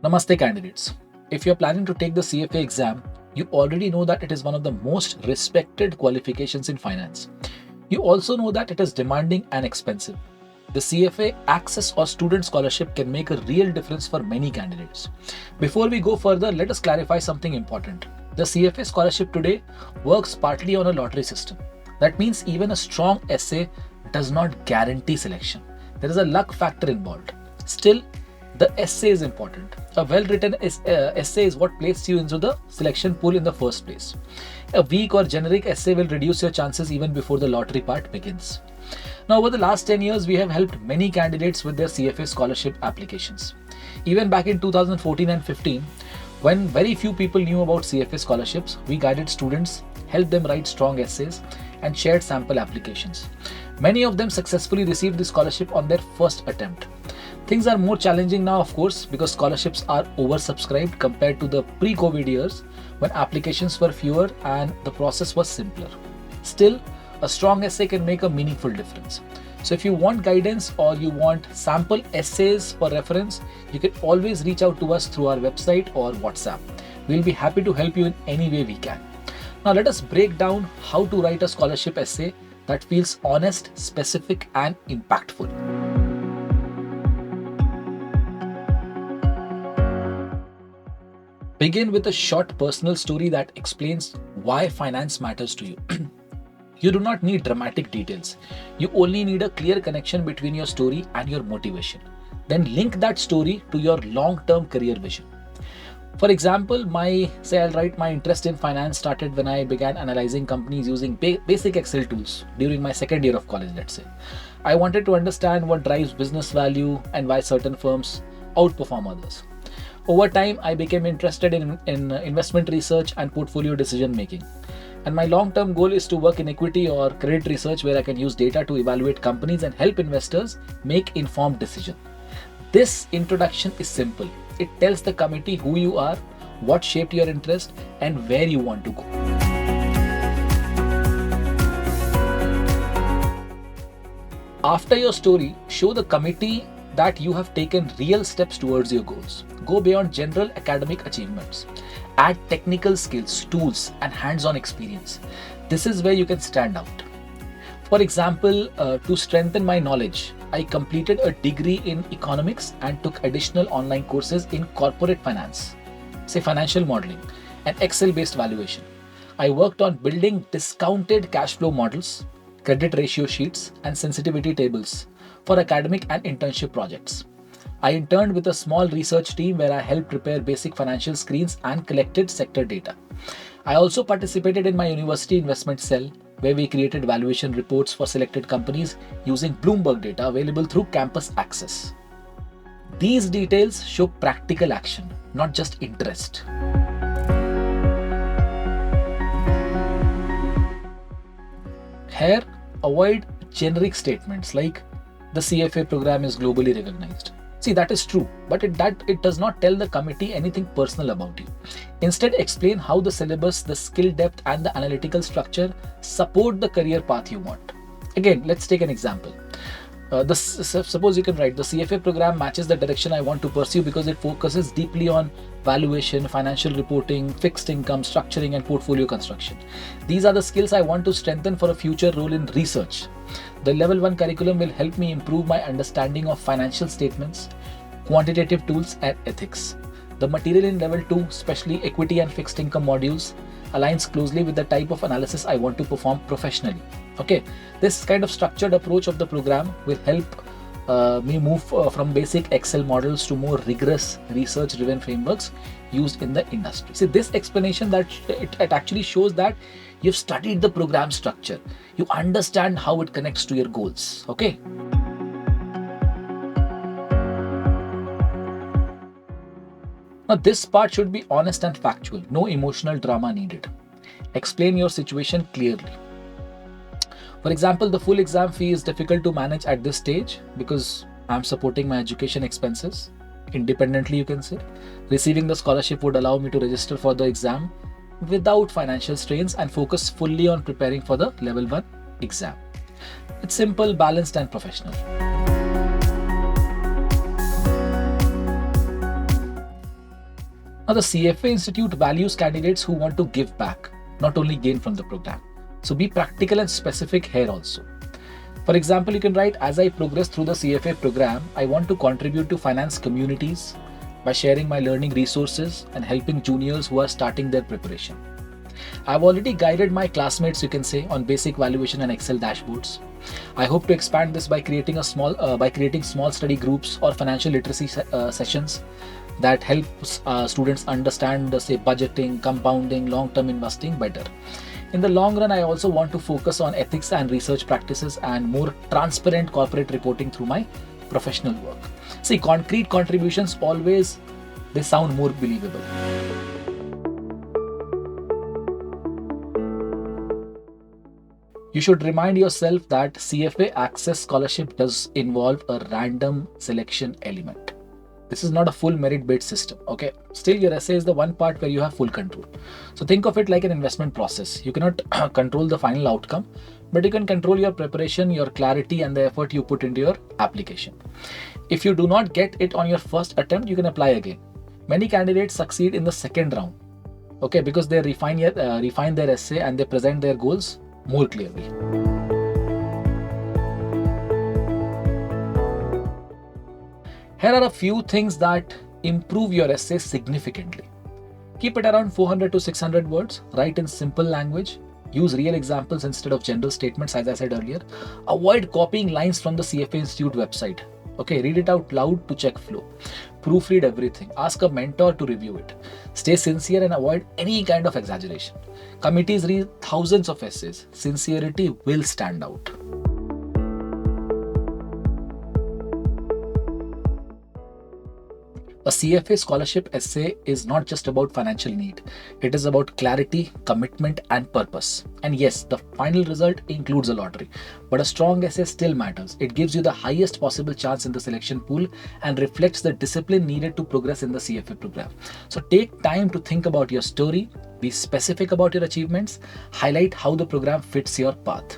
Namaste candidates. If you're planning to take the CFA exam, you already know that it is one of the most respected qualifications in finance. You also know that it is demanding and expensive. The CFA Access or Student Scholarship can make a real difference for many candidates. Before we go further, let us clarify something important. The CFA Scholarship today works partly on a lottery system. That means even a strong essay does not guarantee selection. There is a luck factor involved. Still, the essay is important. A well-written essay is what places you into the selection pool in the first place. A weak or generic essay will reduce your chances even before the lottery part begins. Now, over the last 10 years, we have helped many candidates with their CFA scholarship applications. Even back in 2014 and 15, when very few people knew about CFA scholarships, we guided students, helped them write strong essays, and shared sample applications. Many of them successfully received the scholarship on their first attempt. Things are more challenging now, of course, because scholarships are oversubscribed compared to the pre-COVID years when applications were fewer and the process was simpler. Still, a strong essay can make a meaningful difference. So if you want guidance or you want sample essays for reference, you can always reach out to us through our website or WhatsApp. We'll be happy to help you in any way we can. Now let us break down how to write a scholarship essay that feels honest, specific, and impactful. Begin with a short personal story that explains why finance matters to you. You do not need dramatic details. You only need a clear connection between your story and your motivation. Then link that story to your long-term career vision. For example, I'll write my interest in finance started when I began analyzing companies using basic Excel tools during my second year of college, let's say. I wanted to understand what drives business value and why certain firms outperform others. Over time, I became interested in investment research and portfolio decision making. And my long-term goal is to work in equity or credit research where I can use data to evaluate companies and help investors make informed decisions. This introduction is simple. It tells the committee who you are, what shaped your interest, and where you want to go. After your story, show the committee that you have taken real steps towards your goals. Go beyond general academic achievements. Add technical skills, tools, and hands-on experience. This is where you can stand out. For example, to strengthen my knowledge, I completed a degree in economics and took additional online courses in corporate finance, say financial modeling, and Excel-based valuation. I worked on building discounted cash flow models, credit ratio sheets, and sensitivity tables for academic and internship projects. I interned with a small research team where I helped prepare basic financial screens and collected sector data. I also participated in my university investment cell where we created valuation reports for selected companies using Bloomberg data available through campus access. These details show practical action, not just interest. Here, avoid generic statements like the CFA program is globally recognized. See, that is true, but it does not tell the committee anything personal about you. Instead, explain how the syllabus, the skill depth, and the analytical structure support the career path you want. Again, let's take an example. Suppose you can write the CFA program matches the direction I want to pursue because it focuses deeply on valuation, financial reporting, fixed income, structuring, and portfolio construction. These are the skills I want to strengthen for a future role in research. The level 1 curriculum will help me improve my understanding of financial statements, quantitative tools, and ethics. The material in level 2, especially equity and fixed income modules, aligns closely with the type of analysis I want to perform professionally. Okay, this kind of structured approach of the program will help me move from basic Excel models to more rigorous research-driven frameworks used in the industry. See, this explanation that it actually shows that you've studied the program structure. You understand how it connects to your goals. Okay. Now, this part should be honest and factual. No emotional drama needed. Explain your situation clearly. For example, the full exam fee is difficult to manage at this stage because I'm supporting my education expenses independently, you can say. Receiving the scholarship would allow me to register for the exam without financial strains and focus fully on preparing for the level 1 exam. It's simple, balanced, and professional. Now, the CFA Institute values candidates who want to give back, not only gain from the program. So be practical and specific here also. For example, you can write, as I progress through the CFA program, I want to contribute to finance communities by sharing my learning resources and helping juniors who are starting their preparation. I've already guided my classmates, you can say, on basic valuation and Excel dashboards. I hope to expand this by creating small study groups or financial literacy sessions that help students understand, say, budgeting, compounding, long-term investing better. In the long run, I also want to focus on ethics and research practices and more transparent corporate reporting through my professional work. See, concrete contributions always, they sound more believable. You should remind yourself that CFA Access Scholarship does involve a random selection element. This is not a full merit-based system, okay? Still, your essay is the one part where you have full control. So think of it like an investment process. You cannot control the final outcome, but you can control your preparation, your clarity, and the effort you put into your application. If you do not get it on your first attempt, you can apply again. Many candidates succeed in the second round, okay, because they refine their essay and they present their goals more clearly. Here are a few things that improve your essay significantly. Keep it around 400 to 600 words. Write in simple language. Use real examples instead of general statements, as I said earlier. Avoid copying lines from the CFA Institute website. Okay, read it out loud to check flow. Proofread everything. Ask a mentor to review it. Stay sincere and avoid any kind of exaggeration. Committees read thousands of essays. Sincerity will stand out. A CFA scholarship essay is not just about financial need. It is about clarity, commitment, and purpose. And yes, the final result includes a lottery, but a strong essay still matters. It gives you the highest possible chance in the selection pool and reflects the discipline needed to progress in the CFA program. So take time to think about your story, be specific about your achievements, highlight how the program fits your path.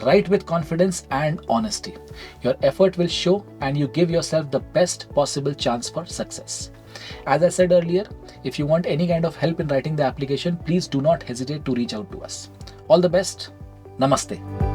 Write with confidence and honesty. Your effort will show and you give yourself the best possible chance for success. As I said earlier, if you want any kind of help in writing the application, please do not hesitate to reach out to us. All the best. Namaste.